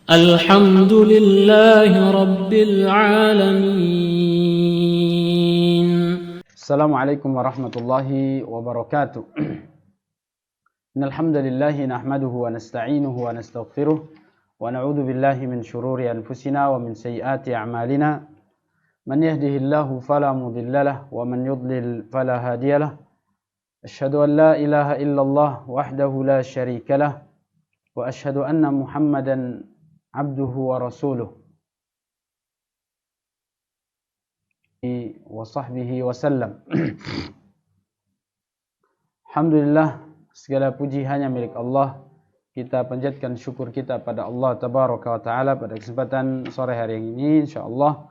الحمد لله رب العالمين. السلام عليكم ورحمة الله وبركاته. إن الحمد لله نحمده ونستعينه ونستغفره ونعوذ بالله من شرور أنفسنا ومن سيئات أعمالنا. من يهده الله فلا مضل له ومن يضلل فلا هادي له. أشهد أن لا إله إلا الله وحده لا شريك له وأشهد أن محمدا عبده ورسوله وصحبه وسلم. Alhamdulillah, segala puji hanya milik Allah. Kita panjatkan syukur kita pada Allah Tabaraka wa Ta'ala. Pada kesempatan sore hari ini, insyaAllah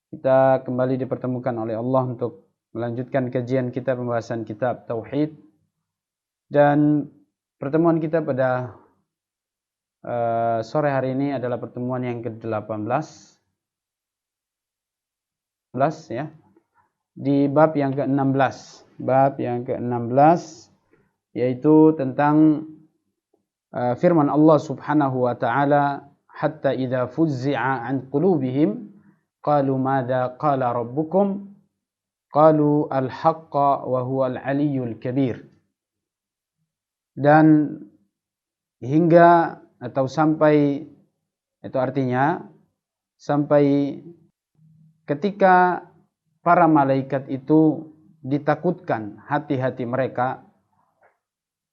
kita kembali dipertemukan oleh Allah untuk melanjutkan kajian kita, pembahasan kitab Tauhid. Dan pertemuan kita pada sore hari ini adalah pertemuan yang ke-18 ya, di bab yang ke-16. Bab yang ke-16 yaitu tentang firman Allah Subhanahu wa Ta'ala, hatta idza fuzzi'a an qulubihim qalu madza qala rabbukum qalu al-haqqa wa huwa al-aliyyul kabir. Dan hingga atau sampai, itu artinya sampai ketika para malaikat itu ditakutkan hati-hati mereka,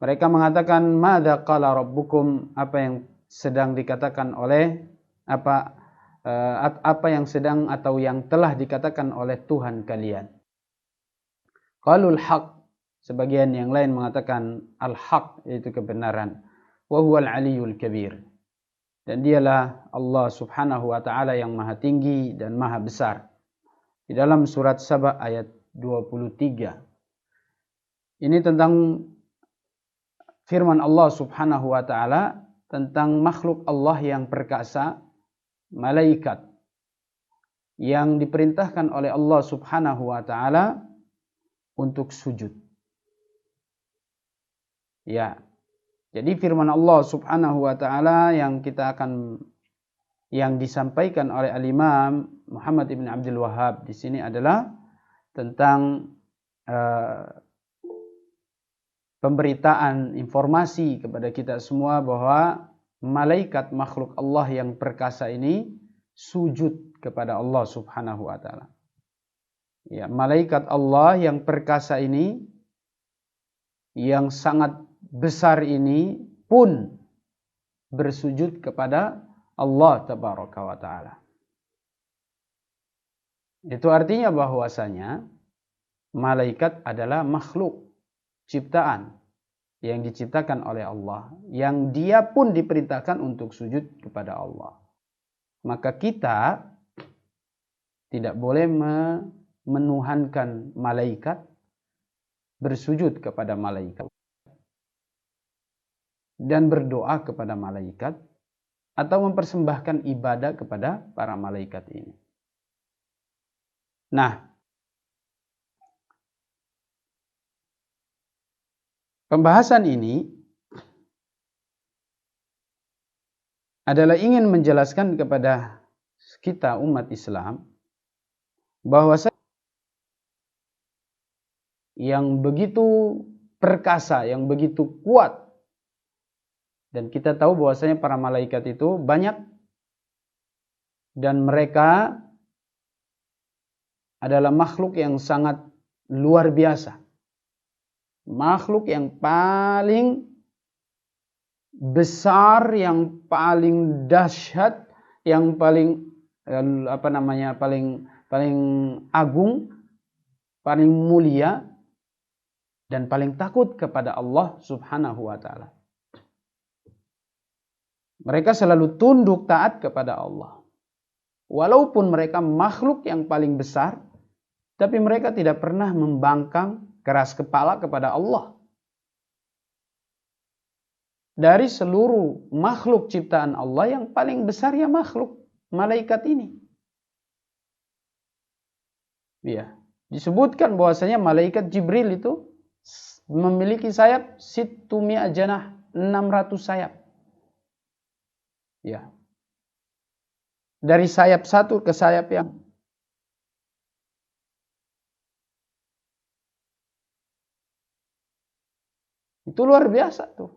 mereka mengatakan madza qala rabbukum, apa yang sedang dikatakan oleh apa yang sedang atau yang telah dikatakan oleh Tuhan kalian. Qalul haq, sebagian yang lain mengatakan al-haq, yaitu kebenaran. Wa huwal aliyyul kabir, dan dialah Allah Subhanahu wa Ta'ala yang maha tinggi dan maha besar. Di dalam surat Saba ayat 23. Ini tentang firman Allah Subhanahu wa Ta'ala tentang makhluk Allah yang perkasa, malaikat yang diperintahkan oleh Allah Subhanahu wa Ta'ala untuk sujud. Ya. Jadi firman Allah Subhanahu wa Ta'ala yang disampaikan oleh Al-Imam Muhammad ibn Abdul Wahhab di sini adalah tentang pemberitaan informasi kepada kita semua bahwa malaikat makhluk Allah yang perkasa ini sujud kepada Allah Subhanahu wa Ta'ala. Ya, malaikat Allah yang perkasa ini, yang sangat besar ini pun bersujud kepada Allah Tabaraka wa Ta'ala. Itu artinya bahwasanya malaikat adalah makhluk ciptaan yang diciptakan oleh Allah, yang dia pun diperintahkan untuk sujud kepada Allah. Maka kita tidak boleh menuhankan malaikat, bersujud kepada malaikat dan berdoa kepada malaikat, atau mempersembahkan ibadah kepada para malaikat ini. Nah, pembahasan ini adalah ingin menjelaskan kepada kita umat Islam bahwa yang begitu perkasa, yang begitu kuat. Dan kita tahu bahwasanya para malaikat itu banyak, dan mereka adalah makhluk yang sangat luar biasa. Makhluk yang paling besar, yang paling dahsyat, yang paling paling agung, paling mulia, dan paling takut kepada Allah Subhanahu wa Ta'ala. Mereka selalu tunduk taat kepada Allah. Walaupun mereka makhluk yang paling besar, tapi mereka tidak pernah membangkang keras kepala kepada Allah. Dari seluruh makhluk ciptaan Allah, yang paling besar ya makhluk malaikat ini. Ya, disebutkan bahwasanya malaikat Jibril itu memiliki sayap 600 janah, 600 sayap. Ya. dari sayap satu ke sayap yang itu luar biasa tuh.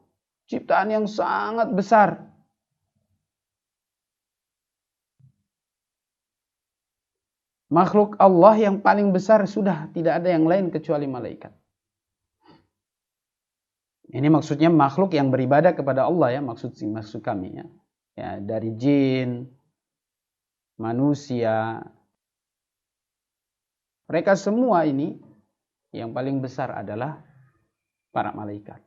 Ciptaan yang sangat besar. Makhluk Allah yang paling besar sudah tidak ada yang lain kecuali malaikat. Ini maksudnya makhluk yang beribadah kepada Allah ya, maksud kami ya. Ya, dari jin, manusia. Mereka semua ini yang paling besar adalah para malaikat.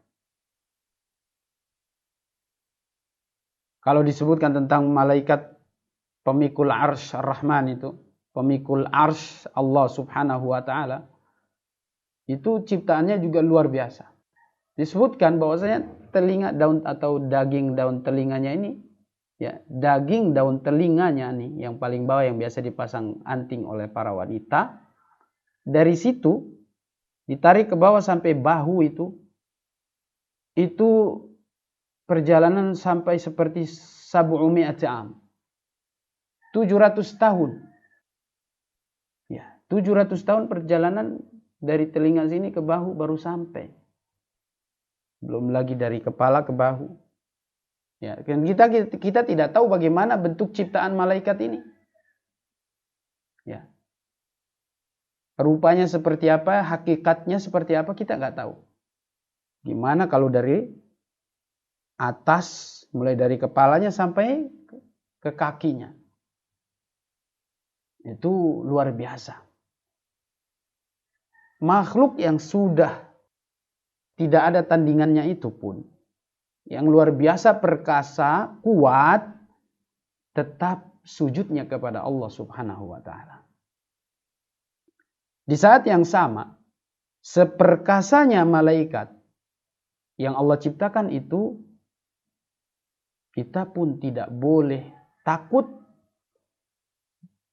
Kalau disebutkan tentang malaikat pemikul arsy Ar-Rahman itu, pemikul arsy Allah Subhanahu wa taala, itu ciptaannya juga luar biasa. Disebutkan bahwasanya telinga daun atau daging daun telinganya ini, ya, daging daun telinganya nih yang paling bawah yang biasa dipasang anting oleh para wanita, dari situ ditarik ke bawah sampai bahu itu perjalanan sampai seperti sab'umi'ati am. 700 tahun. Ya, 700 tahun perjalanan dari telinga sini ke bahu baru sampai. Belum lagi dari kepala ke bahu. Ya, kan kita tidak tahu bagaimana bentuk ciptaan malaikat ini. Ya. Rupanya seperti apa, hakikatnya seperti apa kita nggak tahu. Gimana kalau dari atas, mulai dari kepalanya sampai ke kakinya. Itu luar biasa. Makhluk yang sudah tidak ada tandingannya itu pun, yang luar biasa perkasa, kuat, tetap sujudnya kepada Allah Subhanahu wa taala. Di saat yang sama, seperkasanya malaikat yang Allah ciptakan itu, kita pun tidak boleh takut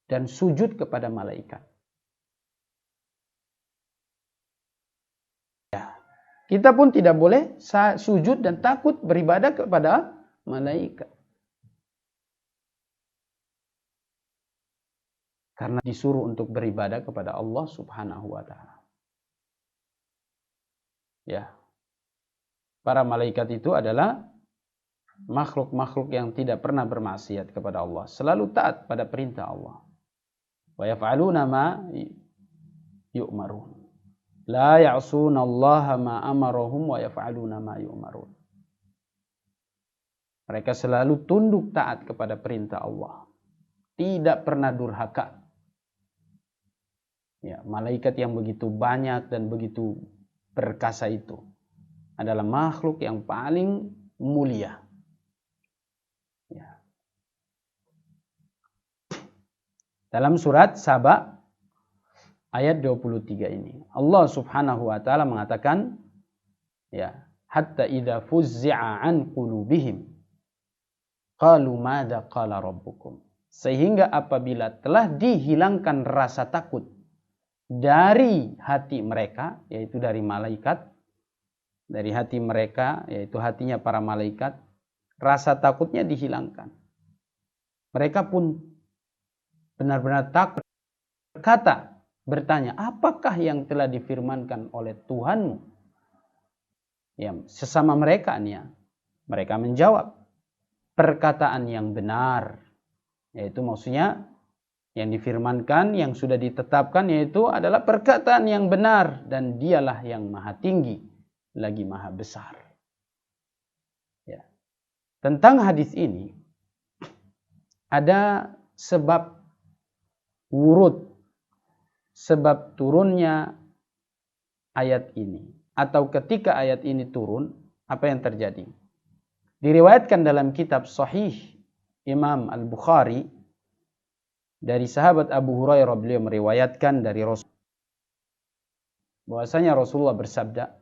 dan sujud kepada malaikat. Kita pun tidak boleh sujud dan takut beribadah kepada malaikat. Karena disuruh untuk beribadah kepada Allah Subhanahu wa taala. Ya. Para malaikat itu adalah makhluk-makhluk yang tidak pernah bermaksiat kepada Allah, selalu taat pada perintah Allah. Wa yaf'aluna ma yu'marun. La ya'sunallaha ma amarahum wa yaf'aluna ma yu'marun. Mereka selalu tunduk taat kepada perintah Allah. Tidak pernah durhaka. Ya, malaikat yang begitu banyak dan begitu perkasa itu adalah makhluk yang paling mulia. Ya. Dalam surat Saba ayat 23 ini, Allah Subhanahu wa taala mengatakan, ya, hatta idza fuzzi'a an qulubihim qalu madza qala rabbukum. Sehingga apabila telah dihilangkan rasa takut dari hati mereka, yaitu dari malaikat, dari hati mereka, yaitu hatinya para malaikat, rasa takutnya dihilangkan. Mereka pun benar-benar takut, bertanya, apakah yang telah difirmankan oleh Tuhanmu? Ya, sesama mereka nih ya. Mereka menjawab, perkataan yang benar. Yaitu maksudnya yang difirmankan, yang sudah ditetapkan, yaitu adalah perkataan yang benar. Dan dialah yang maha tinggi, lagi maha besar. Ya. Tentang hadis ini, ada sebab wurud, sebab turunnya ayat ini, atau ketika ayat ini turun, apa yang terjadi? Diriwayatkan dalam kitab Sahih Imam Al-Bukhari dari sahabat Abu Hurairah, beliau meriwayatkan dari Rasul bahwasanya Rasulullah bersabda,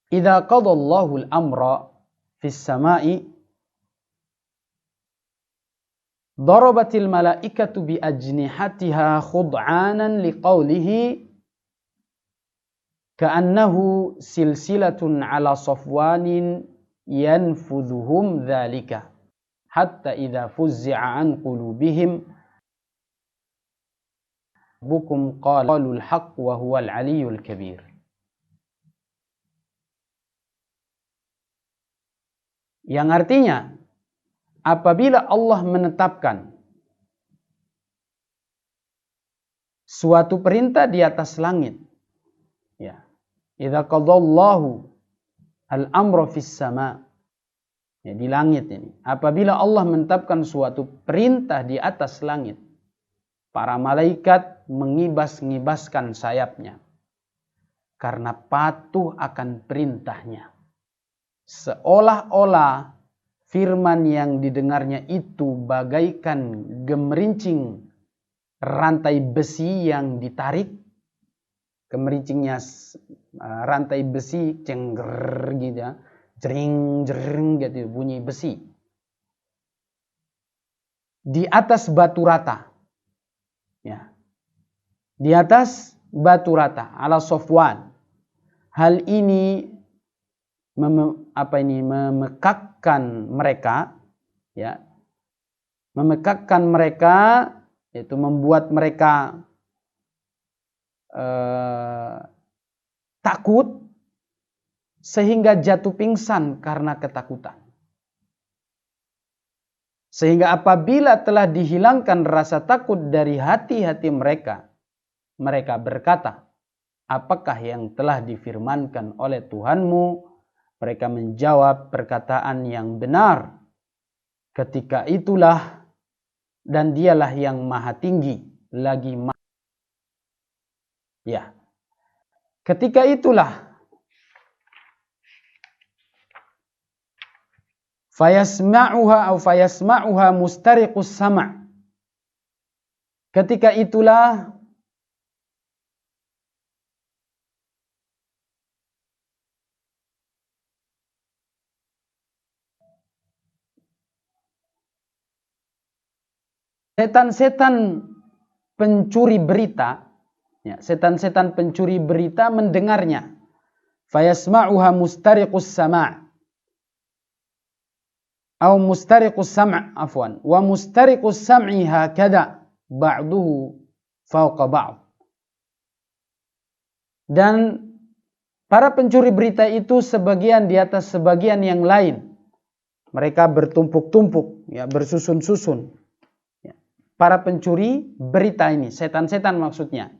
"Idza qada Allahu al-amra fis sama'i darabatil malaikatu bi ajnihatiha khud'anan liqaulihi ka'annahu silsilatun ala safwanin yanfudhuhum dzalika hatta idza fuzzi'a an qulubihim bukum qalul haqq wa huwal aliyyul kabir. Yang artinya, apabila Allah menetapkan suatu perintah di atas langit, ya, idza qadallahu al-amra fis sama, ya, di langit ini, apabila Allah menetapkan suatu perintah di atas langit, para malaikat mengibas-ngibaskan sayapnya karena patuh akan perintahnya. Seolah-olah firman yang didengarnya itu bagaikan gemerincing rantai besi yang ditarik. Gemerincingnya rantai besi cengger gitu ya, jering gitu bunyi besi di atas batu rata, ya, di atas batu rata ala Sofwan. Hal ini memekakkan mereka, ya, memekakkan mereka, yaitu membuat mereka takut sehingga jatuh pingsan karena ketakutan. Sehingga apabila telah dihilangkan rasa takut dari hati-hati mereka, mereka berkata, apakah yang telah difirmankan oleh Tuhanmu? Mereka menjawab perkataan yang benar. Ketika itulah, dan dialah yang maha tinggi lagi maha. Ya. Ketika itulah fayasma'uha mustariqus sama'. Ketika itulah setan-setan pencuri berita, ya, setan-setan pencuri berita mendengarnya. Fayasma'uha mustariqus sama'. Atau mustariqus sam' afwan. Wa mustariqus sam'i hakada ba'duhu fawqa ba'd. Dan para pencuri berita itu sebagian di atas sebagian yang lain. Mereka bertumpuk-tumpuk, ya, bersusun-susun. Para pencuri berita ini, setan-setan maksudnya.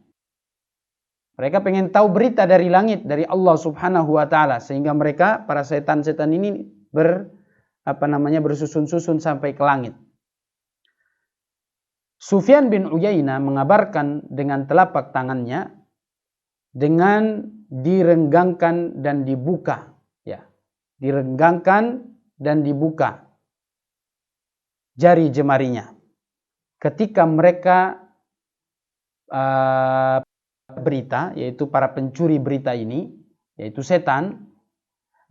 Mereka pengen tahu berita dari langit, dari Allah Subhanahu wa Ta'ala, sehingga mereka, para setan-setan ini bersusun-susun sampai ke langit. Sufyan bin Uyainah mengabarkan dengan telapak tangannya dengan direnggangkan dan dibuka, ya, direnggangkan dan dibuka jari jemarinya. Ketika mereka berita, yaitu para pencuri berita ini, yaitu setan,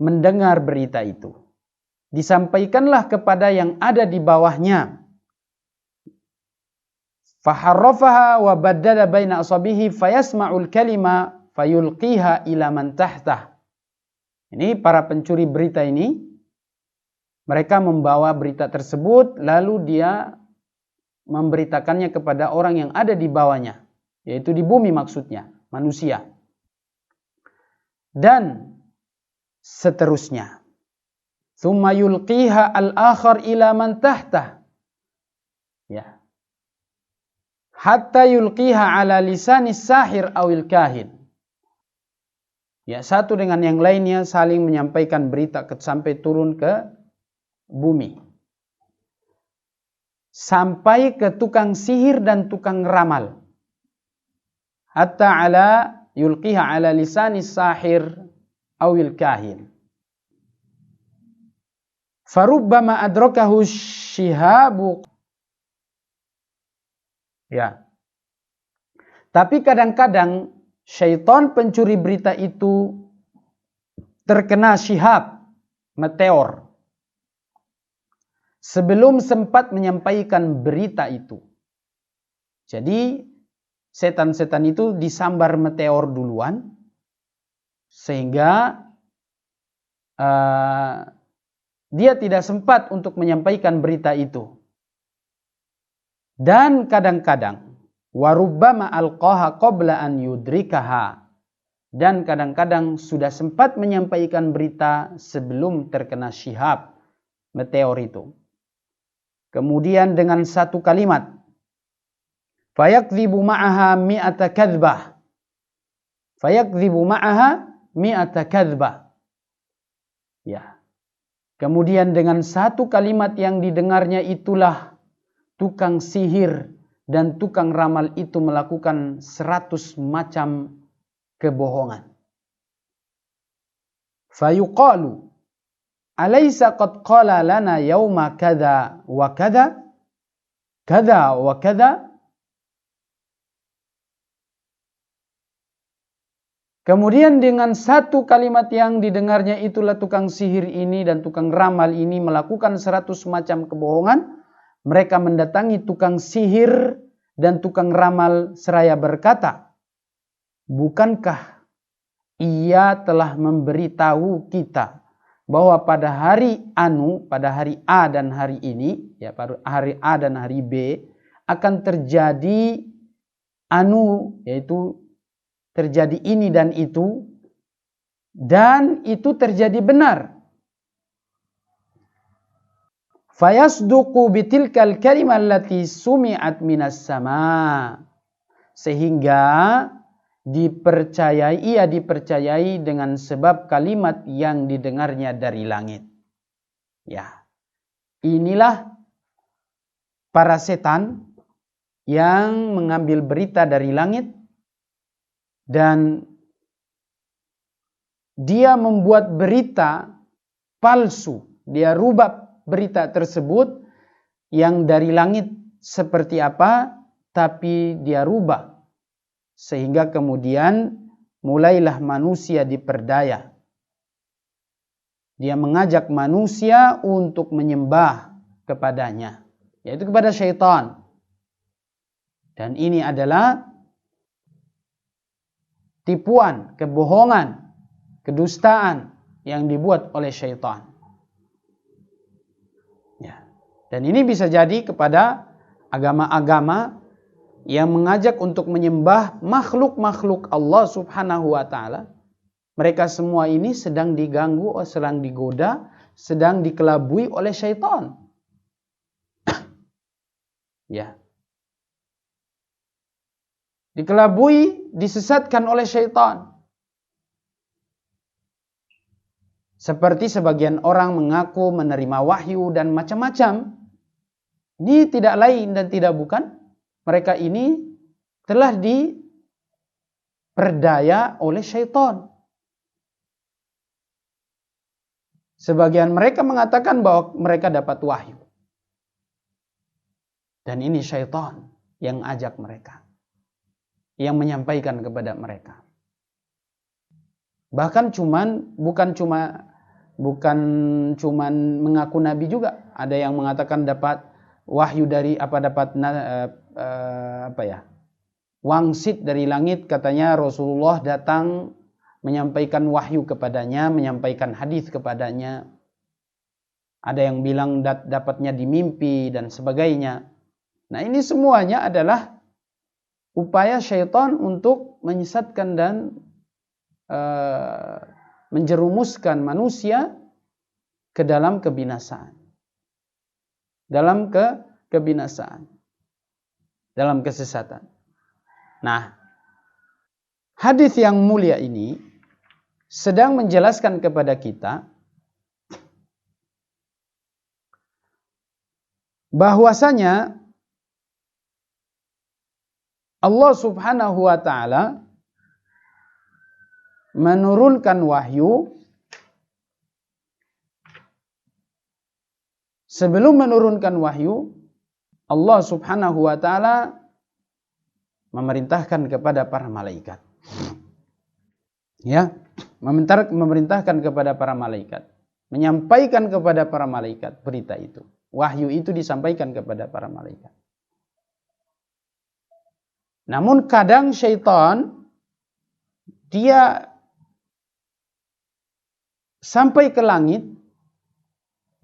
mendengar berita itu, disampaikanlah kepada yang ada di bawahnya. Faharrafaha wa baddala baina asabihi fayasma'ul kalima fayulqiha ila man tahtah. Ini para pencuri berita ini, mereka membawa berita tersebut lalu dia memberitakannya kepada orang yang ada di bawahnya, yaitu di bumi maksudnya, manusia. Dan seterusnya. Tsumma yulqiha al-akhar ila man tahtah. Ya. Hatta yulqiha ala lisanis sahir awil kahin. Ya, satu dengan yang lainnya saling menyampaikan berita sampai turun ke bumi. Sampai ke tukang sihir dan tukang ramal. Hatta yulqiha ala lisanis sahir awil kahin. Farubbama adrakahu syihabu. Ya. Tapi kadang-kadang syaitan pencuri berita itu terkena syihab, meteor, sebelum sempat menyampaikan berita itu. Jadi setan-setan itu disambar meteor duluan, dia tidak sempat untuk menyampaikan berita itu. Dan kadang-kadang warubbama alqaha qabla an yudrikaha, dan kadang-kadang sudah sempat menyampaikan berita sebelum terkena syihab meteor itu. Kemudian dengan satu kalimat, fayakdzibu ma'aha mi'ata kadzbah. Fayakdzibu ma'aha mi'ata kadzbah. Ya. Kemudian dengan satu kalimat yang didengarnya itulah tukang sihir dan tukang ramal itu melakukan 100 macam kebohongan. Fayuqalu alaysa qad qala lana yawma kadza wa kadza kadza wa kadza. Kemudian dengan satu kalimat yang didengarnya itulah tukang sihir ini dan tukang ramal ini melakukan 100 macam kebohongan. Mereka mendatangi tukang sihir dan tukang ramal seraya berkata, bukankah ia telah memberitahu kita bahwa pada hari pada hari A dan hari ini, ya pada hari A dan hari B akan terjadi yaitu terjadi ini dan itu terjadi benar. Fayasduqu bitilkal kalimah allati sumi'at minas sama, sehingga ia dipercayai dengan sebab kalimat yang didengarnya dari langit. Ya, inilah para setan yang mengambil berita dari langit dan dia membuat berita palsu. Dia rubah berita tersebut yang dari langit seperti apa, tapi dia rubah. Sehingga kemudian mulailah manusia diperdaya. Dia mengajak manusia untuk menyembah kepadanya, yaitu kepada syaitan. Dan ini adalah tipuan, kebohongan, kedustaan yang dibuat oleh syaitan. Ya. Dan ini bisa jadi kepada agama-agama yang mengajak untuk menyembah makhluk-makhluk Allah Subhanahu wa taala. Mereka semua ini sedang diganggu, sedang digoda, sedang dikelabui oleh syaitan. Ya. Dikelabui, disesatkan oleh syaitan. Seperti sebagian orang mengaku menerima wahyu dan macam-macam. Ini tidak lain dan tidak bukan. Mereka ini telah diperdaya oleh syaitan. Sebagian mereka mengatakan bahwa mereka dapat wahyu. Dan ini syaitan yang ajak mereka, yang menyampaikan kepada mereka. Bahkan bukan cuman mengaku nabi juga. Ada yang mengatakan dapat wahyu dari wangsit dari langit, katanya Rasulullah datang menyampaikan wahyu kepadanya, menyampaikan hadis kepadanya. Ada yang bilang dapatnya di mimpi dan sebagainya. Nah, ini semuanya adalah upaya syaitan untuk menyesatkan dan menjerumuskan manusia ke dalam kebinasaan. Dalam kebinasaan. Dalam kesesatan. Nah, hadis yang mulia ini sedang menjelaskan kepada kita bahwasanya Allah Subhanahu wa taala menurunkan wahyu. Sebelum menurunkan wahyu, Allah Subhanahu wa taala memerintahkan kepada para malaikat. Ya, memerintahkan kepada para malaikat, menyampaikan kepada para malaikat berita itu. Wahyu itu disampaikan kepada para malaikat. Namun kadang syaitan dia sampai ke langit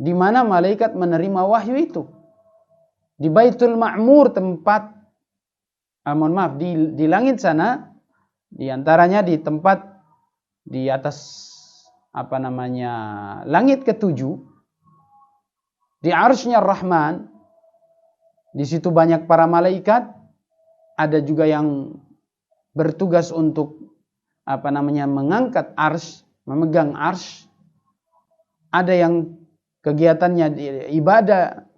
di mana malaikat menerima wahyu itu. Di Baitul Ma'mur, tempat di langit sana, di antaranya di tempat di atas langit ketujuh, di arsy-Nya Rahman, di situ banyak para malaikat, ada juga yang bertugas untuk mengangkat arsy, memegang arsy, ada yang kegiatannya ibadah,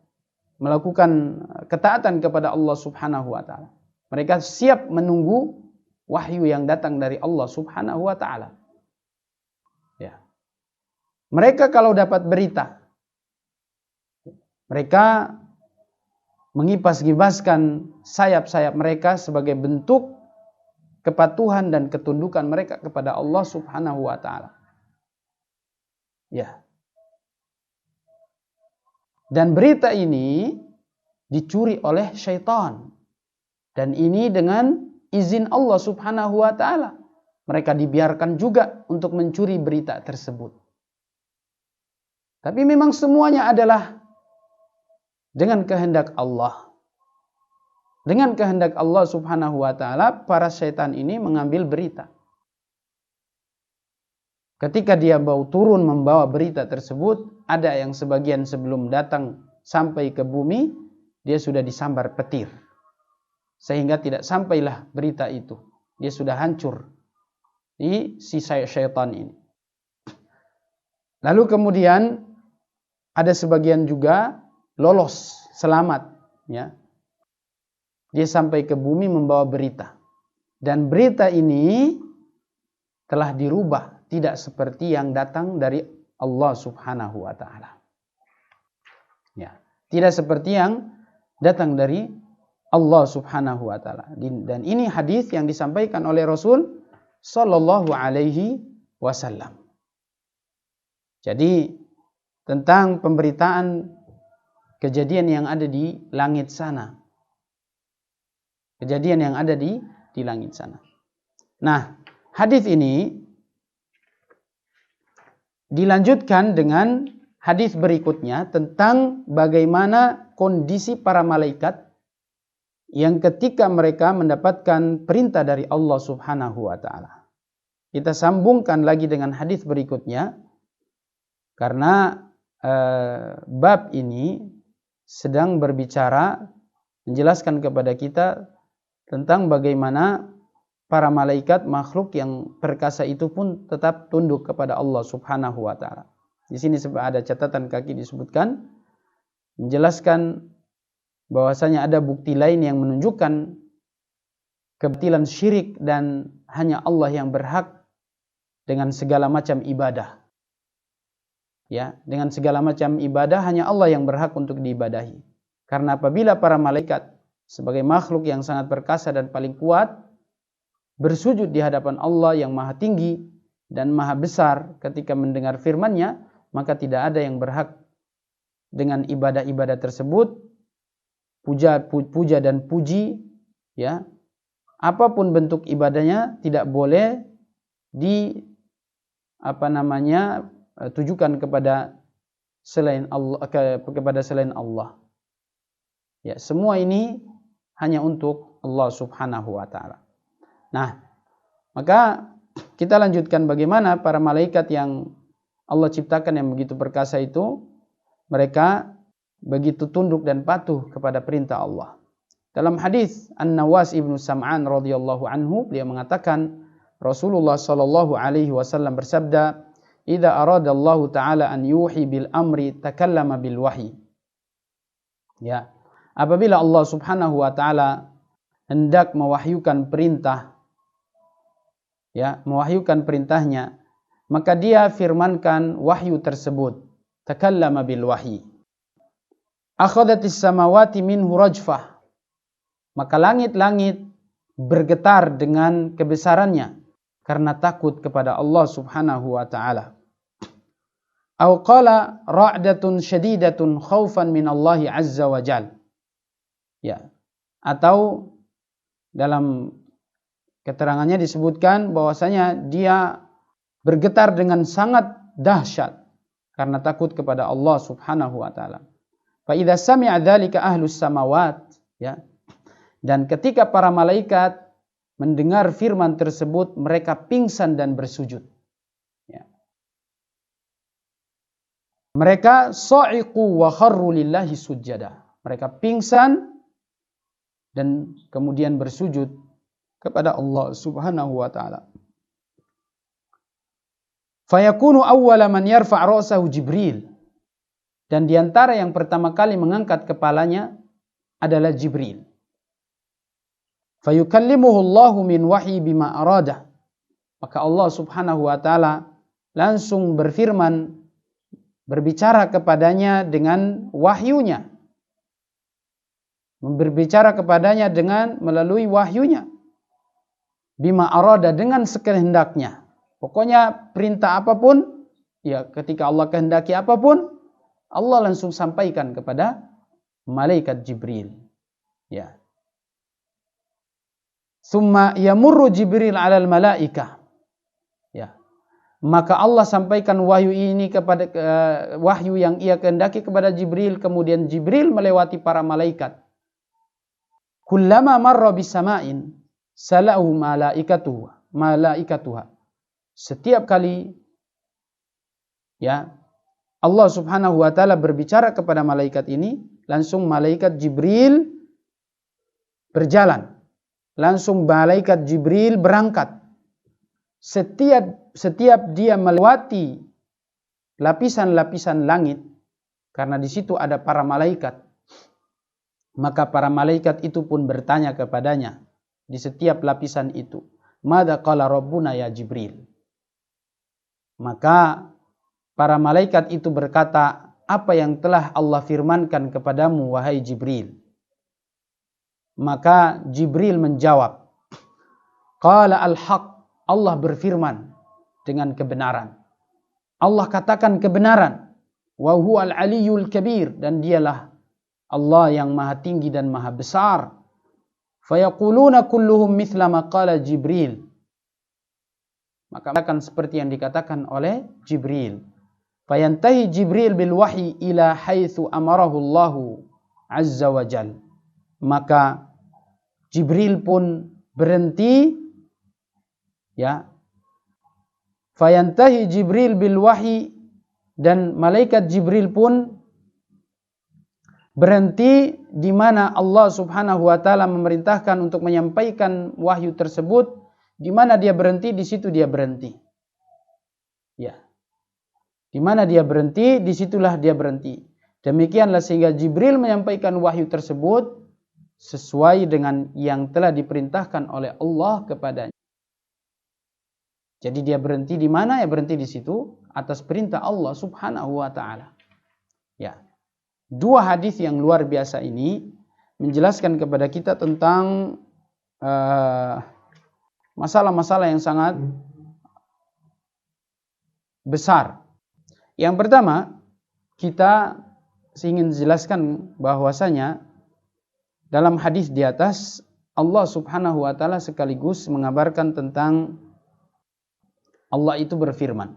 melakukan ketaatan kepada Allah Subhanahu wa taala. Mereka siap menunggu wahyu yang datang dari Allah Subhanahu wa taala. Ya. Mereka kalau dapat berita, mereka mengipas-gibaskan sayap-sayap mereka sebagai bentuk kepatuhan dan ketundukan mereka kepada Allah Subhanahu wa taala. Ya. Dan berita ini dicuri oleh syaitan. Dan ini dengan izin Allah Subhanahu wa taala. Mereka dibiarkan juga untuk mencuri berita tersebut. Tapi memang semuanya adalah dengan kehendak Allah. Dengan kehendak Allah Subhanahu wa taala, para syaitan ini mengambil berita. Ketika dia turun membawa berita tersebut, ada yang sebagian sebelum datang sampai ke bumi, dia sudah disambar petir. Sehingga tidak sampailah berita itu. Dia sudah hancur di sisa syaitan ini. Lalu kemudian ada sebagian juga lolos, selamat. Ya. Dia sampai ke bumi membawa berita. Dan berita ini telah dirubah. Tidak seperti yang datang dari Allah Subhanahu wa taala. Ya, tidak seperti yang datang dari Allah Subhanahu wa taala. Dan ini hadis yang disampaikan oleh Rasul sallallahu alaihi wasallam. Jadi tentang pemberitaan kejadian yang ada di langit sana. Kejadian yang ada di langit sana. Nah, hadis ini dilanjutkan dengan hadis berikutnya tentang bagaimana kondisi para malaikat yang ketika mereka mendapatkan perintah dari Allah Subhanahu wa taala. Kita sambungkan lagi dengan hadis berikutnya karena bab ini sedang berbicara menjelaskan kepada kita tentang bagaimana para malaikat makhluk yang perkasa itu pun tetap tunduk kepada Allah Subhanahu wa taala. Di sini ada catatan kaki disebutkan menjelaskan bahwasanya ada bukti lain yang menunjukkan kebatilan syirik dan hanya Allah yang berhak dengan segala macam ibadah. Ya, dengan segala macam ibadah hanya Allah yang berhak untuk diibadahi. Karena apabila para malaikat sebagai makhluk yang sangat perkasa dan paling kuat bersujud di hadapan Allah yang maha tinggi dan maha besar ketika mendengar firman-Nya, maka tidak ada yang berhak dengan ibadah-ibadah tersebut, puja dan puji, ya. Apapun bentuk ibadahnya tidak boleh tujukan kepada selain Allah, Ya, semua ini hanya untuk Allah Subhanahu wa taala. Nah, maka kita lanjutkan bagaimana para malaikat yang Allah ciptakan yang begitu perkasa itu, mereka begitu tunduk dan patuh kepada perintah Allah. Dalam hadis An-Nawas ibnu Sam'an radhiyallahu anhu, beliau mengatakan Rasulullah sallallahu alaihi wasallam bersabda, "Idza arada Allah taala an yuhi bil amri takallama bil wahyi." Ya, apabila Allah Subhanahu wa taala hendak mewahyukan perintah, ya, mewahyukan perintahnya, maka dia firmankan wahyu tersebut. Takallama bil wahyi. Akhadatis samawati minhu rajfah. Maka langit-langit bergetar dengan kebesarannya karena takut kepada Allah Subhanahu wa taala. Aw qala ra'datun syadidatun khaufan min Allah azza wa jal. Ya. Atau dalam keterangannya disebutkan bahwasanya dia bergetar dengan sangat dahsyat karena takut kepada Allah Subhanahu wa taala. Fa idza sami'a dzalika ahlus samawat, ya. Dan ketika para malaikat mendengar firman tersebut, mereka pingsan dan bersujud. Ya. Mereka sa'iqu wa kharru lillahi sujada. Mereka pingsan dan kemudian bersujud kepada Allah Subhanahu wa taala. Fayakunu awwala man yarfa' ra'sahu Jibril. Dan di antara yang pertama kali mengangkat kepalanya adalah Jibril. Fayukallimuhu Allahu min wahyi bima arada. Maka Allah Subhanahu wa taala langsung berfirman, berbicara kepadanya dengan wahyunya. Berbicara kepadanya dengan melalui wahyunya. Bima arada, dengan sekehendaknya. Pokoknya perintah apapun, ya ketika Allah kehendaki apapun, Allah langsung sampaikan kepada malaikat Jibril. Ya. Summa yamurru Jibril 'alal malaikah. Ya. Maka Allah sampaikan wahyu ini kepada wahyu yang ia kehendaki kepada Jibril, kemudian Jibril melewati para malaikat. Kullama marra bisama'in salahu malaikatuha. Setiap kali, ya, Allah Subhanahu wa taala berbicara kepada malaikat ini, langsung malaikat Jibril berjalan. Langsung malaikat Jibril berangkat. Setiap dia melewati lapisan-lapisan langit, karena di situ ada para malaikat, maka para malaikat itu pun bertanya kepadanya di setiap lapisan itu, "Madza qala rabbuna ya Jibril?" Maka para malaikat itu berkata, "Apa yang telah Allah firmankan kepadamu, wahai Jibril?" Maka Jibril menjawab, "Qala al-haq." Allah berfirman dengan kebenaran. Allah katakan kebenaran. Wa huwal aliyyul kabir, dan dialah Allah yang maha tinggi dan maha besar. Fayaquluna kulluhum mithla ma qala Jibril. Maka akan seperti yang dikatakan oleh Jibril. Fayantahi Jibril bil wahyi ila haitsu amarahu Allah azza wa jal. Maka Jibril pun berhenti, ya. Fayantahi Jibril bil wahyi, dan malaikat Jibril pun berhenti di mana Allah Subhanahu wa taala memerintahkan untuk menyampaikan wahyu tersebut. Di mana dia berhenti, di situ dia berhenti. Ya. Di mana dia berhenti, disitulah dia berhenti. Demikianlah sehingga Jibril menyampaikan wahyu tersebut sesuai dengan yang telah diperintahkan oleh Allah kepadanya. Jadi dia berhenti di mana? Ya berhenti di situ atas perintah Allah Subhanahu wa taala. Ya. Dua hadis yang luar biasa ini menjelaskan kepada kita tentang masalah-masalah yang sangat besar. Yang pertama, kita ingin jelaskan bahwasanya dalam hadis di atas Allah Subhanahu wa taala sekaligus mengabarkan tentang Allah itu berfirman.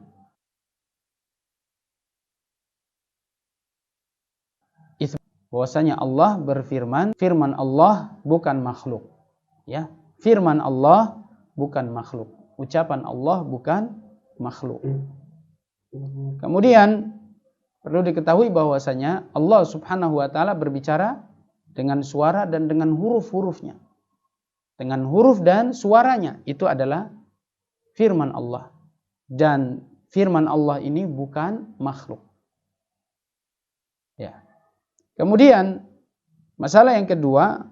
Itu bahwasanya Allah berfirman, firman Allah bukan makhluk. Ya, firman Allah bukan makhluk. Ucapan Allah bukan makhluk. Kemudian perlu diketahui bahwasanya Allah Subhanahu wa taala berbicara dengan suara dan dengan huruf-hurufnya. Dengan huruf dan suaranya, itu adalah firman Allah. Dan firman Allah ini bukan makhluk. Ya. Kemudian masalah yang kedua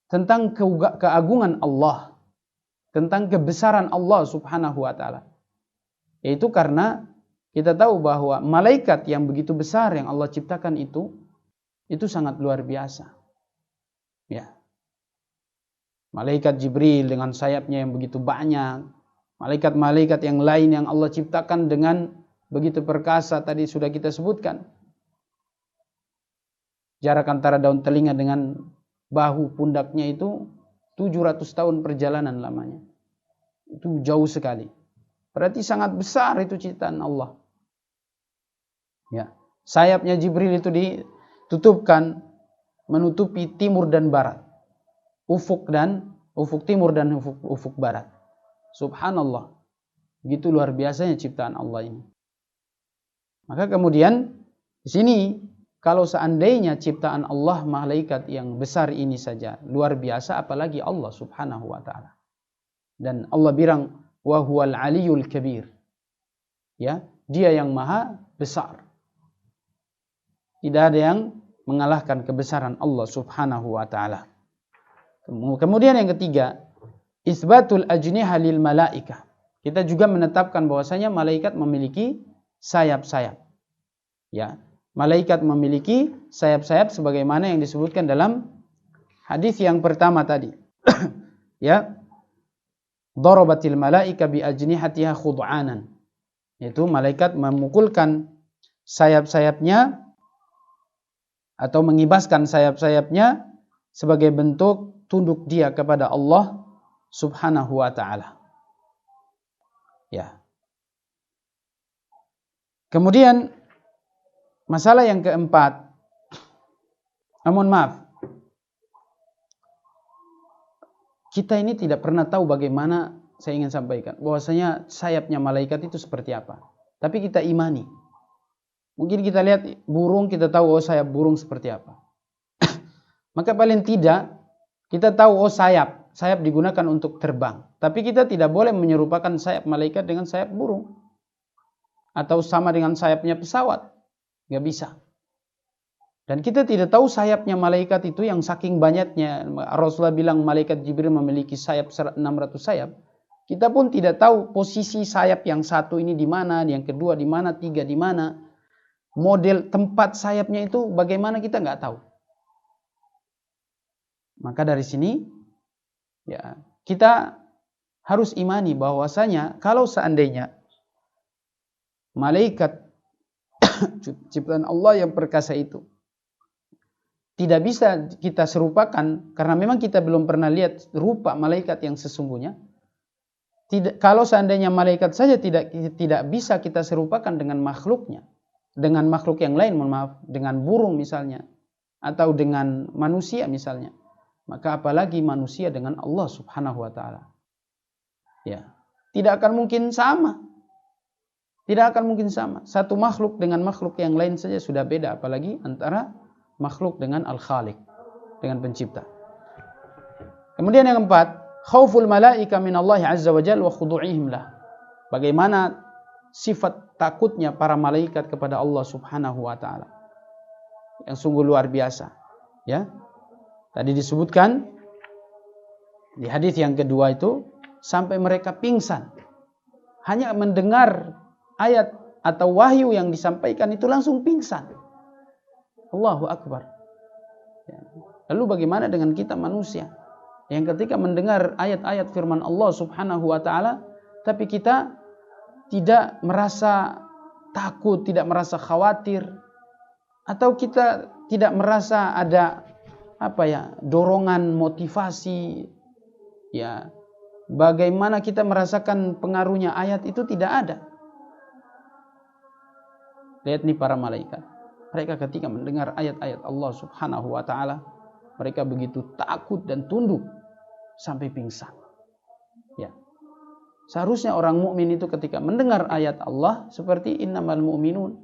tentang keagungan Allah, tentang kebesaran Allah Subhanahu wa taala. Yaitu karena kita tahu bahwa malaikat yang begitu besar yang Allah ciptakan itu sangat luar biasa. Ya. Malaikat Jibril dengan sayapnya yang begitu banyak, malaikat-malaikat yang lain yang Allah ciptakan dengan begitu perkasa, tadi sudah kita sebutkan. Jarak antara daun telinga dengan bahu pundaknya itu 700 tahun perjalanan lamanya. Itu jauh sekali. Berarti sangat besar itu ciptaan Allah. Ya. Sayapnya Jibril itu ditutupkan menutupi timur dan barat. Ufuk timur dan ufuk barat. Subhanallah. Begitu luar biasanya ciptaan Allah ini. Maka kemudian di sini kalau seandainya ciptaan Allah malaikat yang besar ini saja luar biasa, apalagi Allah Subhanahu wa taala. Dan Allah bilang wa huwal aliyul kabir. Ya, dia yang maha besar. Tidak ada yang mengalahkan kebesaran Allah Subhanahu wa taala. Kemudian yang ketiga, isbatul ajniha lil malaikah. Kita juga menetapkan bahwasanya malaikat memiliki sayap-sayap. Ya, malaikat memiliki sayap-sayap sebagaimana yang disebutkan dalam hadis yang pertama tadi. Ya. Darabatil malaika bi ajnihatiha khud'anan. Yaitu malaikat memukulkan sayap-sayapnya atau mengibaskan sayap-sayapnya sebagai bentuk tunduk dia kepada Allah Subhanahu wa taala. Ya. Kemudian masalah yang keempat, kita ini tidak pernah tahu bagaimana, saya ingin sampaikan bahwasanya sayapnya malaikat itu seperti apa. Tapi kita imani. Mungkin kita lihat burung, kita tahu sayap burung seperti apa. Maka paling tidak kita tahu sayap digunakan untuk terbang. Tapi kita tidak boleh menyerupakan sayap malaikat dengan sayap burung. Atau sama dengan sayapnya pesawat. Nggak bisa. Dan kita tidak tahu sayapnya malaikat itu yang saking banyaknya. Rasulullah bilang malaikat Jibril memiliki sayap 600 sayap. Kita pun tidak tahu posisi sayap yang satu ini di mana, yang kedua di mana, tiga di mana. Model tempat sayapnya itu bagaimana kita nggak tahu. Maka dari sini ya kita harus imani bahwasanya kalau seandainya malaikat ciptaan Allah yang perkasa itu tidak bisa kita serupakan, karena memang kita belum pernah lihat rupa malaikat yang sesungguhnya. Kalau seandainya malaikat saja tidak bisa kita serupakan dengan makhluknya, dengan makhluk yang lain, dengan burung misalnya, atau dengan manusia misalnya, maka apalagi manusia dengan Allah Subhanahu wa taala. Ya, tidak akan mungkin sama. Tidak akan mungkin sama. Satu makhluk dengan makhluk yang lain saja sudah beda, apalagi antara makhluk dengan Al-Khaliq, dengan pencipta. Kemudian yang keempat, khauful malaika min Allah azza wa jalla wa khudu'ihim lah. Bagaimana sifat takutnya para malaikat kepada Allah Subhanahu wa taala. Yang sungguh luar biasa, ya. Tadi disebutkan di hadis yang kedua itu sampai mereka pingsan. Hanya mendengar ayat atau wahyu yang disampaikan itu langsung pingsan. Allahu Akbar. Lalu bagaimana dengan kita manusia yang ketika mendengar ayat-ayat firman Allah Subhanahu wa taala tapi kita tidak merasa takut, tidak merasa khawatir, atau kita tidak merasa ada dorongan motivasi, ya, bagaimana kita merasakan pengaruhnya ayat itu tidak ada. Lihat nih para malaikat, mereka ketika mendengar ayat-ayat Allah Subhanahu wa taala, mereka begitu takut dan tunduk sampai pingsan. Ya. Seharusnya orang mukmin itu ketika mendengar ayat Allah seperti innamal mu'minun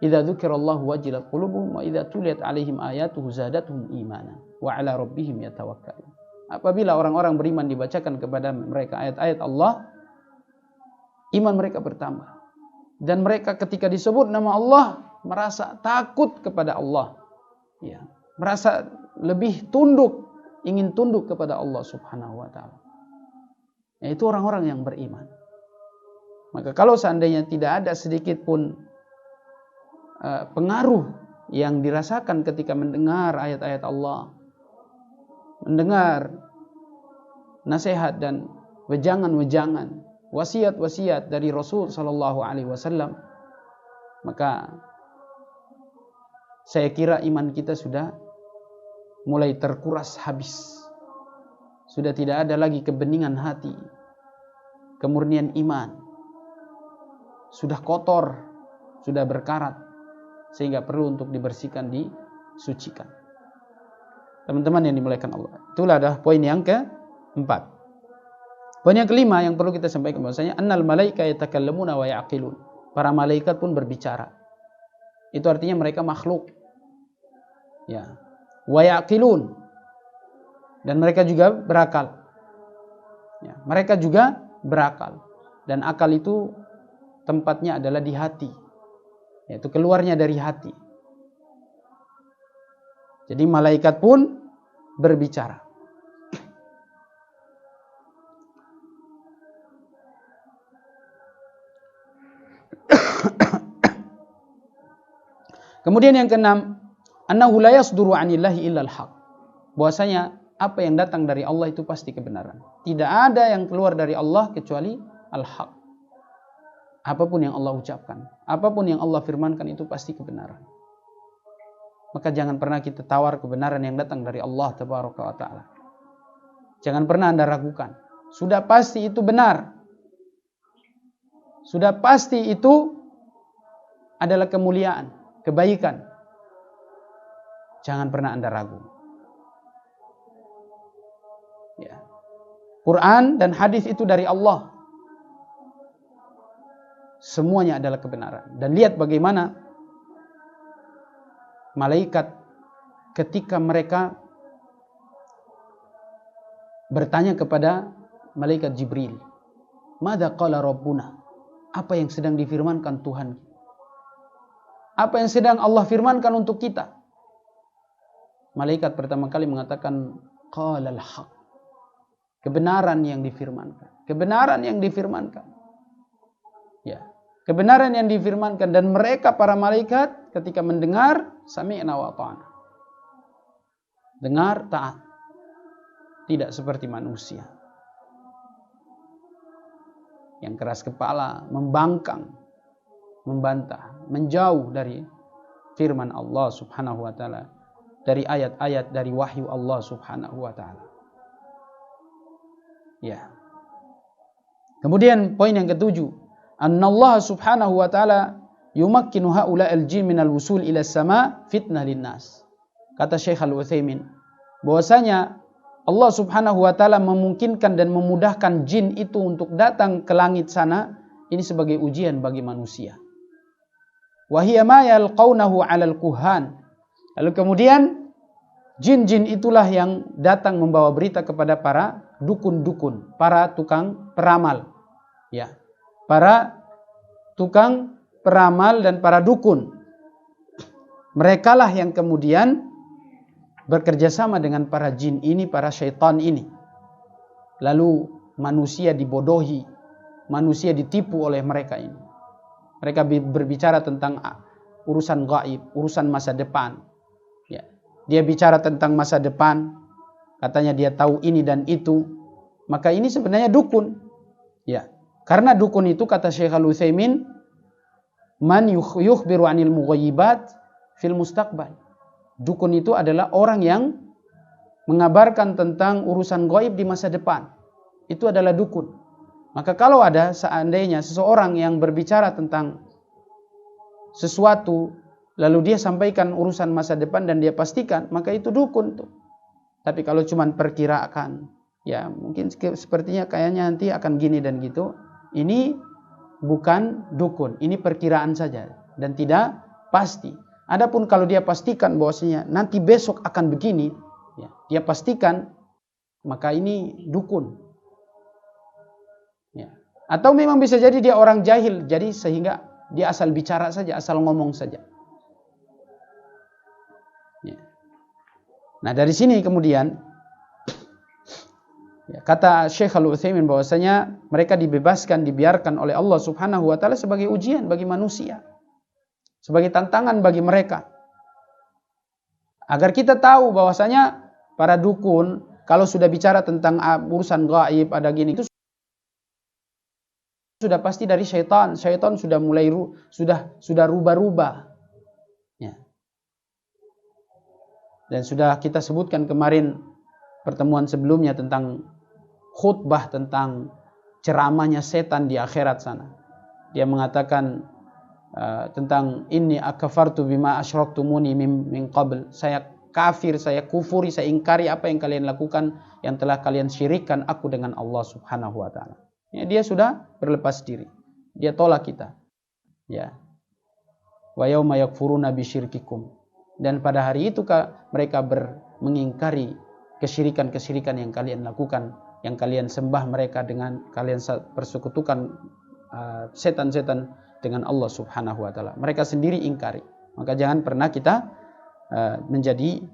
idza dzukirallahu wajilat qulubuhum wa idza tuliyat alaihim ayatuhu zadatuhum imana wa ala rabbihim yatawakkalun. Apabila orang-orang beriman dibacakan kepada mereka ayat-ayat Allah, iman mereka bertambah. Dan mereka ketika disebut nama Allah merasa takut kepada Allah. Ya, merasa lebih tunduk, ingin tunduk kepada Allah Subhanahu wa taala. Yaitu orang-orang yang beriman. Maka kalau seandainya tidak ada sedikit pun pengaruh yang dirasakan ketika mendengar ayat-ayat Allah, mendengar nasihat dan wejangan-wejangan, wasiat-wasiat dari Rasul sallallahu alaihi wasallam, maka saya kira iman kita sudah mulai terkuras habis. Sudah tidak ada lagi kebeningan hati, kemurnian iman. Sudah kotor, sudah berkarat. sehingga perlu untuk dibersihkan, disucikan. Teman-teman yang dimuliakan Allah. Itulah adalah poin yang keempat. Poin yang kelima yang perlu kita sampaikan bahwasanya annal malaika yatakallamuna wa ya'qilun. Para malaikat pun berbicara. Itu artinya mereka makhluk. Ya. Wa ya'qilun. Dan mereka juga berakal. Ya, mereka juga berakal. Dan akal itu tempatnya adalah di hati. Yaitu keluarnya dari hati. Jadi malaikat pun berbicara. Kemudian yang keenam, annahu la yasduru 'anillahi illal haq. Bahwasanya apa yang datang dari Allah itu pasti kebenaran. Tidak ada yang keluar dari Allah kecuali al-haq. Apapun yang Allah ucapkan, apapun yang Allah firmankan itu pasti kebenaran. Maka jangan pernah kita tawar kebenaran yang datang dari Allah Tabaraka wa Ta'ala. Jangan pernah Anda ragukan. Sudah pasti itu benar. Sudah pasti itu adalah kemuliaan, kebaikan. Jangan pernah Anda ragu. Ya. Quran dan hadis itu dari Allah. Semuanya adalah kebenaran. Dan lihat bagaimana malaikat ketika mereka bertanya kepada malaikat Jibril, "Madza qala Rabbuna?" Apa yang sedang difirmankan Tuhan? Apa yang sedang Allah firmankan untuk kita? Malaikat pertama kali mengatakan qalal haq. Kebenaran yang difirmankan. Kebenaran yang difirmankan. Ya. Kebenaran yang difirmankan, dan mereka para malaikat ketika mendengar sami'na wa ta'ana. Dengar, taat. Tidak seperti manusia yang keras kepala, membangkang, membantah, menjauh dari firman Allah Subhanahu wa taala, dari ayat-ayat, dari wahyu Allah Subhanahu wa taala. Ya. Kemudian poin yang ketujuh, annallaha subhanahu wa ta'ala yumakkinu haula'il jin minal wusul ila sama fitnah linnas. Kata Syekh Al-Utsaimin, bahwasanya Allah subhanahu wa ta'ala memungkinkan dan memudahkan jin itu untuk datang ke langit sana, ini sebagai ujian bagi manusia. Wa hiya ma yalqawnahu 'alal kuhan. Lalu kemudian jin-jin itulah yang datang membawa berita kepada para dukun-dukun, para tukang peramal. Ya. Para tukang peramal dan para dukun. Merekalah yang kemudian bekerja sama dengan para jin ini, para syaitan ini. Lalu manusia dibodohi, manusia ditipu oleh mereka ini. Mereka berbicara tentang urusan gaib, urusan masa depan. Ya. Dia bicara tentang masa depan, katanya dia tahu ini dan itu. Maka ini sebenarnya dukun. Ya. Karena dukun itu, kata Syekh Al-Utsaimin, man yukhbiru 'anil mughayyibat fil mustaqbal. Dukun itu adalah orang yang mengabarkan tentang urusan gaib di masa depan. Itu adalah dukun. Maka kalau ada seandainya seseorang yang berbicara tentang sesuatu, lalu dia sampaikan urusan masa depan dan dia pastikan, maka itu dukun tuh. Tapi kalau cuma perkiraan, ya mungkin sepertinya kayaknya nanti akan gini dan gitu, ini bukan dukun, ini perkiraan saja dan tidak pasti. Adapun kalau dia pastikan bahwasanya nanti besok akan begini, ya, dia pastikan, maka ini dukun. Ya. Atau memang bisa jadi dia orang jahil, jadi sehingga dia asal bicara saja, asal ngomong saja. Ya. Nah dari sini kemudian, ya, kata Syekh Al-Utsaimin bahwasanya mereka dibebaskan, dibiarkan oleh Allah Subhanahu wa taala sebagai ujian bagi manusia. Sebagai tantangan bagi mereka. Agar kita tahu bahwasanya para dukun kalau sudah bicara tentang urusan gaib, ada gini, itu sudah pasti dari syaitan. Syaitan sudah mulai sudah rubah-rubah. Ya. Dan sudah kita sebutkan kemarin pertemuan sebelumnya tentang khutbah tentang ceramahnya setan di akhirat sana. Dia mengatakan tentang inni akafartu bima asyraktumuni min qabl, saya kafir, saya kufuri, saya ingkari apa yang kalian lakukan, yang telah kalian syirikkan aku dengan Allah Subhanahu wa taala. Ya, dia sudah berlepas diri. Dia tolak kita. Ya. Wa yauma yakfuruna bisyirkikum. Dan pada hari itu mereka mengingkari kesyirikan-kesyirikan yang kalian lakukan, yang kalian sembah mereka dengan kalian persekutukan setan-setan dengan Allah Subhanahu wa taala. Mereka sendiri ingkari. Maka jangan pernah kita menjadi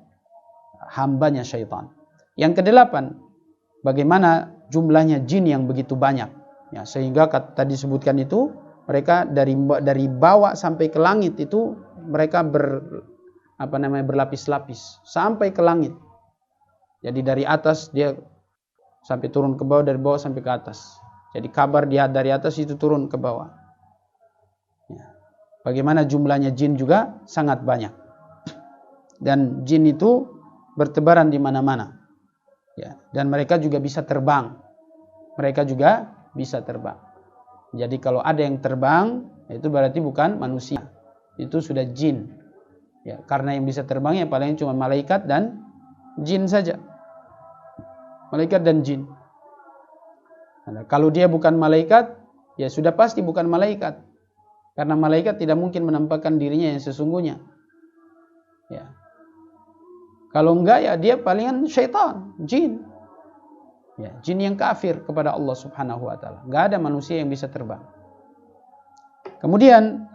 hambanya syaitan. Yang kedelapan, bagaimana jumlahnya jin yang begitu banyak. Ya, sehingga tadi disebutkan itu mereka dari bawah sampai ke langit itu mereka berlapis-lapis sampai ke langit. Jadi dari atas dia sampai turun ke bawah, dari bawah sampai ke atas. Jadi kabar dia dari atas itu turun ke bawah. Ya. Bagaimana jumlahnya jin juga sangat banyak. Dan jin itu bertebaran di mana-mana. Ya. Dan mereka juga bisa terbang. Mereka juga bisa terbang. Jadi kalau ada yang terbang, itu berarti bukan manusia. Itu sudah jin. Ya, karena yang bisa terbang ya paling cuma malaikat dan jin saja. Malaikat dan jin. Nah, kalau dia bukan malaikat, ya sudah pasti bukan malaikat. Karena malaikat tidak mungkin menampakkan dirinya yang sesungguhnya. Ya. Kalau enggak ya dia palingan syaitan, jin. Ya, jin yang kafir kepada Allah Subhanahu wa taala. Enggak ada manusia yang bisa terbang. Kemudian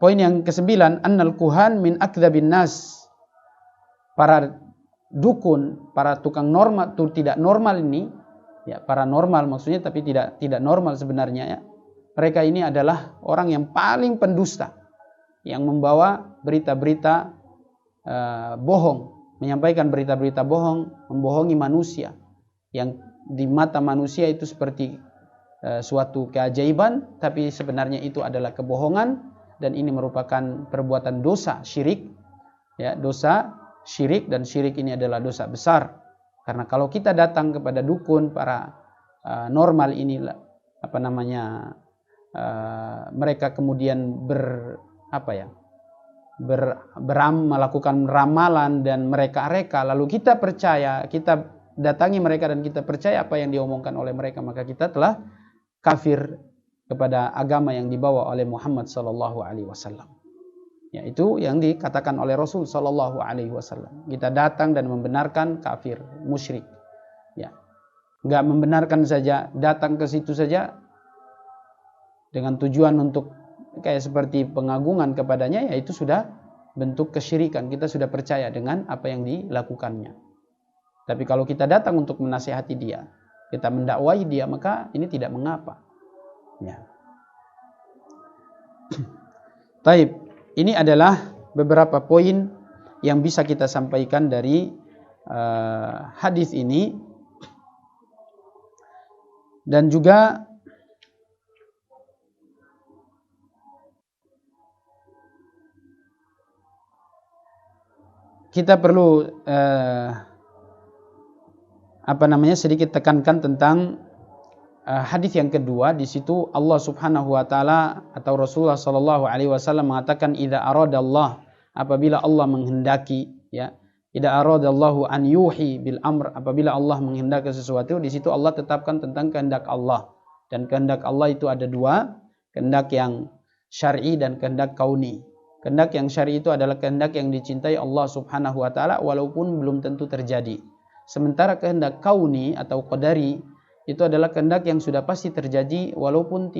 poin yang ke-9, annal kuhan min akdzabin nas. Para dukun, para tukang normal, tidak normal ini, ya paranormal maksudnya, tapi tidak normal sebenarnya ya. Mereka ini adalah orang yang paling pendusta, yang membawa berita-berita bohong, menyampaikan berita-berita bohong, membohongi manusia, yang di mata manusia itu seperti suatu keajaiban, tapi sebenarnya itu adalah kebohongan, dan ini merupakan perbuatan dosa syirik, ya, dosa syirik, dan syirik ini adalah dosa besar. Karena kalau kita datang kepada dukun, para normal ini, mereka kemudian melakukan ramalan dan mereka-reka, lalu kita percaya, kita datangi mereka dan kita percaya apa yang diomongkan oleh mereka, maka kita telah kafir kepada agama yang dibawa oleh Muhammad sallallahu alaihi wasallam. Ya, itu yang dikatakan oleh Rasul sallallahu alaihi wasallam. Kita datang dan membenarkan, kafir, musyrik. Ya. Enggak membenarkan saja, datang ke situ saja dengan tujuan untuk kayak seperti pengagungan kepadanya, ya itu sudah bentuk kesyirikan. Kita sudah percaya dengan apa yang dilakukannya. Tapi kalau kita datang untuk menasihati dia, kita mendakwai dia, maka ini tidak mengapa. Ya. Taib, ini adalah beberapa poin yang bisa kita sampaikan dari hadis ini, dan juga kita perlu sedikit tekankan tentang hadis yang kedua. Di situ Allah Subhanahu wa taala atau Rasulullah sallallahu alaihi wasallam mengatakan, idza aradallah, apabila Allah menghendaki, ya, idza aradallahu an yuhi bil amr, apabila Allah menghendaki sesuatu, di situ Allah tetapkan tentang kehendak Allah. Dan kehendak Allah itu ada dua, kehendak yang syar'i dan kehendak kauni. Kehendak yang syar'i itu adalah kehendak yang dicintai Allah Subhanahu wa taala walaupun belum tentu terjadi. Sementara kehendak kauni atau qadari itu adalah kehendak yang sudah pasti terjadi walaupun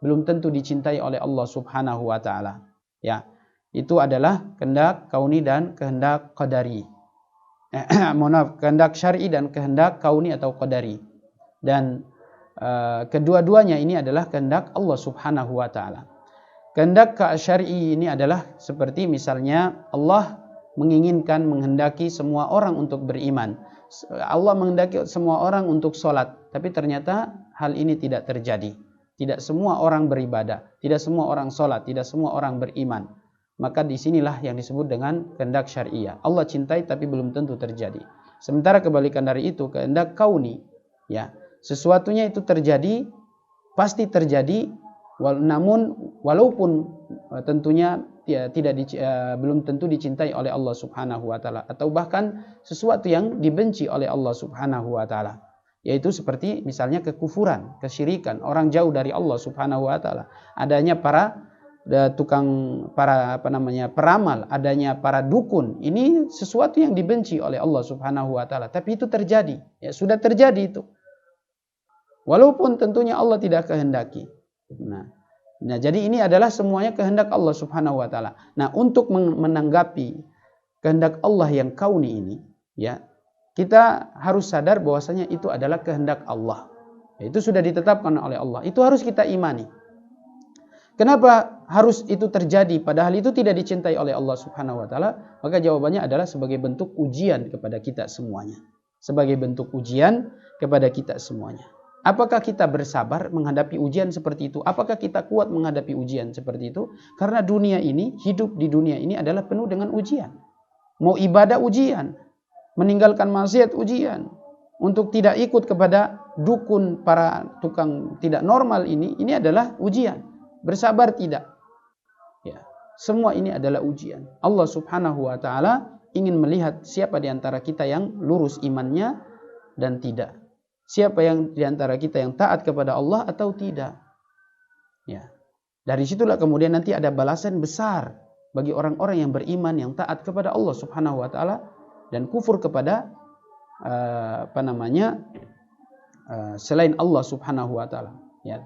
belum tentu dicintai oleh Allah Subhanahu wa taala. Ya, itu adalah kehendak kauni dan kehendak qadari. Kehendak syar'i dan kehendak kauni atau qadari. Dan kedua-duanya ini adalah kehendak Allah Subhanahu wa taala. Kehendak syar'i ini adalah seperti misalnya Allah menghendaki semua orang untuk beriman. Allah menghendaki semua orang untuk sholat, tapi ternyata hal ini tidak terjadi. Tidak semua orang beribadah, tidak semua orang sholat, tidak semua orang beriman. Maka disinilah yang disebut dengan kehendak syariah. Allah cintai tapi belum tentu terjadi. Sementara kebalikan dari itu, kehendak kauni, ya, sesuatunya itu terjadi, pasti terjadi, Namun walaupun tentunya belum tentu dicintai oleh Allah Subhanahu wa taala, atau bahkan sesuatu yang dibenci oleh Allah Subhanahu wa taala, yaitu seperti misalnya kekufuran, kesyirikan, orang jauh dari Allah Subhanahu wa taala, adanya para peramal, adanya para dukun. Ini sesuatu yang dibenci oleh Allah Subhanahu wa taala, tapi itu terjadi, ya sudah terjadi itu. Walaupun tentunya Allah tidak kehendaki. Nah, jadi ini adalah semuanya kehendak Allah Subhanahu wa taala. Nah, untuk menanggapi kehendak Allah yang kauni ini, ya, kita harus sadar bahwasanya itu adalah kehendak Allah. Itu sudah ditetapkan oleh Allah. Itu harus kita imani. Kenapa harus itu terjadi padahal itu tidak dicintai oleh Allah Subhanahu wa taala? Maka jawabannya adalah sebagai bentuk ujian kepada kita semuanya. Sebagai bentuk ujian kepada kita semuanya. Apakah kita bersabar menghadapi ujian seperti itu? Apakah kita kuat menghadapi ujian seperti itu? Karena dunia ini, hidup di dunia ini adalah penuh dengan ujian. Mau ibadah ujian, meninggalkan maksiat ujian, untuk tidak ikut kepada dukun para tukang tidak normal ini adalah ujian. Bersabar tidak? Ya, semua ini adalah ujian. Allah Subhanahu wa taala ingin melihat siapa di antara kita yang lurus imannya dan tidak. Siapa yang di antara kita yang taat kepada Allah atau tidak. Ya. Dari situlah kemudian nanti ada balasan besar bagi orang-orang yang beriman, yang taat kepada Allah Subhanahu wa taala dan kufur kepada selain Allah Subhanahu wa taala. Ya.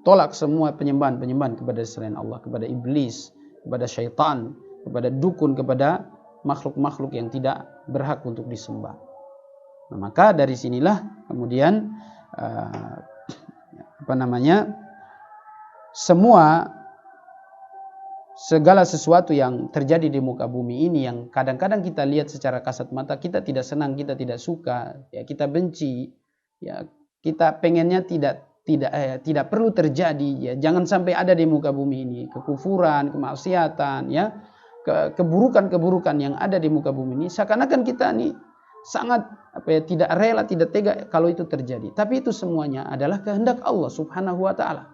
Tolak semua penyembahan-penyembahan kepada selain Allah, kepada iblis, kepada syaitan, kepada dukun, kepada makhluk-makhluk yang tidak berhak untuk disembah. Nah, maka dari sinilah kemudian segala sesuatu yang terjadi di muka bumi ini yang kadang-kadang kita lihat secara kasat mata, kita tidak senang, kita tidak suka, ya kita benci, ya kita pengennya tidak perlu terjadi, ya jangan sampai ada di muka bumi ini kekufuran, kemaksiatan, ya keburukan-keburukan yang ada di muka bumi ini. Seakan-akan kita ini sangat tidak rela, tidak tega kalau itu terjadi. Tapi itu semuanya adalah kehendak Allah Subhanahu wa taala.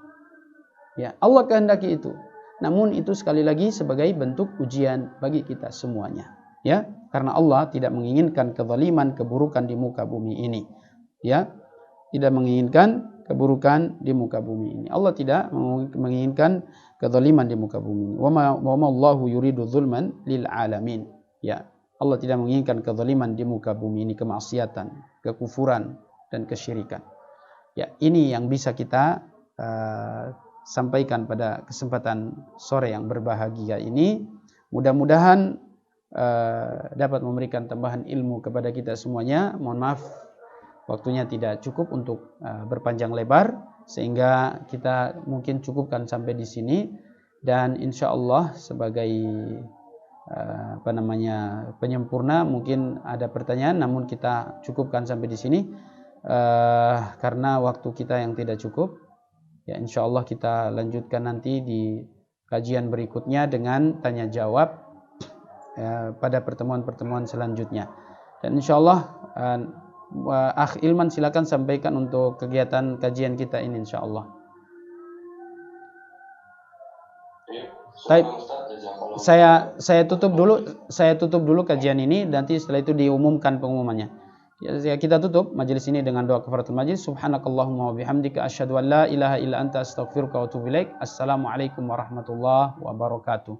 Ya, Allah kehendaki itu. Namun itu sekali lagi sebagai bentuk ujian bagi kita semuanya. Ya, karena Allah tidak menginginkan kezaliman, keburukan di muka bumi ini. Ya, tidak menginginkan keburukan di muka bumi ini. Allah tidak menginginkan kezaliman di muka bumi ini. Wa ma Allahu yuridu zulman lil alamin. Ya, Allah tidak menginginkan kezaliman di muka bumi ini, kemaksiatan, kekufuran, dan kesyirikan. Ya, ini yang bisa kita sampaikan pada kesempatan sore yang berbahagia ini. Mudah-mudahan dapat memberikan tambahan ilmu kepada kita semuanya. Mohon maaf, waktunya tidak cukup untuk berpanjang lebar, sehingga kita mungkin cukupkan sampai di sini. Dan insya Allah sebagai penyempurna, mungkin ada pertanyaan, namun kita cukupkan sampai di sini karena waktu kita yang tidak cukup. Ya, insya Allah kita lanjutkan nanti di kajian berikutnya dengan tanya jawab pada pertemuan-pertemuan selanjutnya. Dan insya Allah Akh Ilman silakan sampaikan untuk kegiatan kajian kita ini insya Allah. Baik. Saya tutup dulu kajian ini, nanti setelah itu diumumkan pengumumannya. Ya, kita tutup majelis ini dengan doa kafaratul majlis. Subhanakallahumma wa bihamdika asyhadu an la ilaha illa anta astaghfiruka wa atubu ilaik. Assalamualaikum warahmatullahi wabarakatuh.